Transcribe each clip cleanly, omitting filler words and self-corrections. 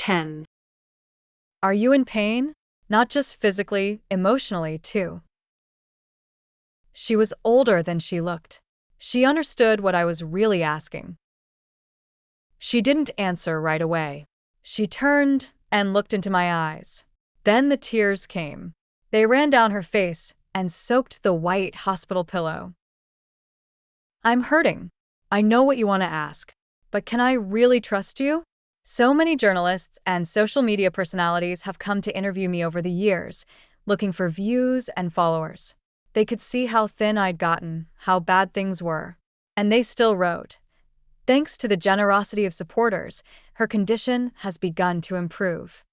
10. Are you in pain? Not just physically, emotionally, too. She was older than she looked. She understood what I was really asking. She didn't answer right away. She turned and looked into my eyes. Then the tears came. They ran down her face and soaked the white hospital pillow. I'm hurting. I know what you want to ask, but can I really trust you? So many journalists and social media personalities have come to interview me over the years, looking for views and followers. They could see how thin I'd gotten, how bad things were. And they still wrote, "Thanks to the generosity of supporters, her condition has begun to improve."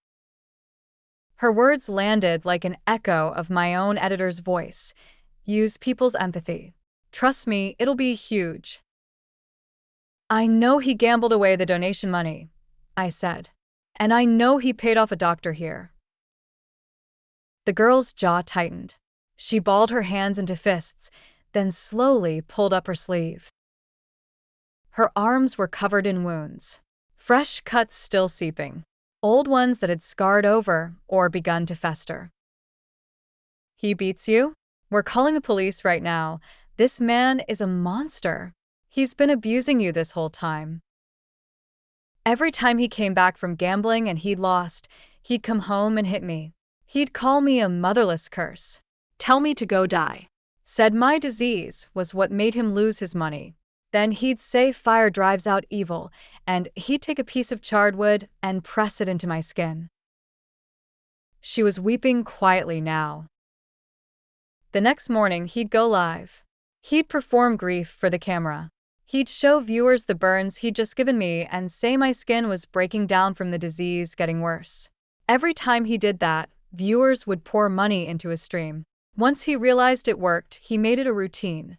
Her words landed like an echo of my own editor's voice. Use people's empathy. Trust me, it'll be huge. I know he gambled away the donation money, I said. And I know he paid off a doctor here. The girl's jaw tightened. She balled her hands into fists, then slowly pulled up her sleeve. Her arms were covered in wounds, fresh cuts still seeping, old ones that had scarred over or begun to fester. He beats you? We're calling the police right now. This man is a monster. He's been abusing you this whole time. Every time he came back from gambling and he'd lost, he'd come home and hit me. He'd call me a motherless curse. Tell me to go die. Said my disease was what made him lose his money. Then he'd say fire drives out evil, and he'd take a piece of charred wood and press it into my skin. She was weeping quietly now. The next morning, he'd go live. He'd perform grief for the camera. He'd show viewers the burns he'd just given me and say my skin was breaking down from the disease getting worse. Every time he did that, viewers would pour money into his stream. Once he realized it worked, he made it a routine.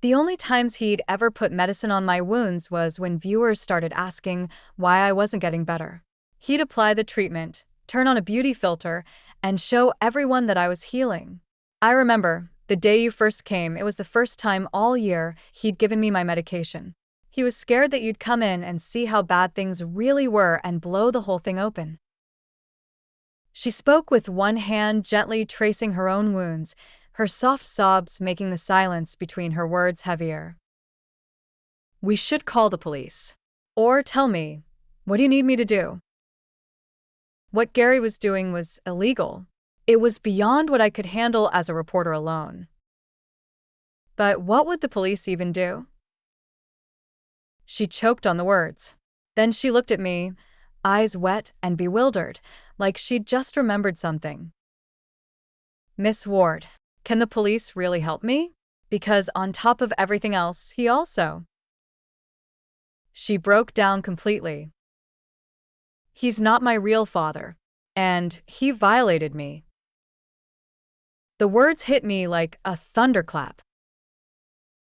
The only times he'd ever put medicine on my wounds was when viewers started asking why I wasn't getting better. He'd apply the treatment, turn on a beauty filter, and show everyone that I was healing. I remember, the day you first came, it was the first time all year he'd given me my medication. He was scared that you'd come in and see how bad things really were and blow the whole thing open. She spoke with one hand gently tracing her own wounds, her soft sobs making the silence between her words heavier. We should call the police. Or tell me, what do you need me to do? What Gary was doing was illegal. It was beyond what I could handle as a reporter alone. But what would the police even do? She choked on the words. Then she looked at me, eyes wet and bewildered, like she'd just remembered something. Miss Ward, can the police really help me? Because on top of everything else, he also... She broke down completely. He's not my real father, and he violated me. The words hit me like a thunderclap.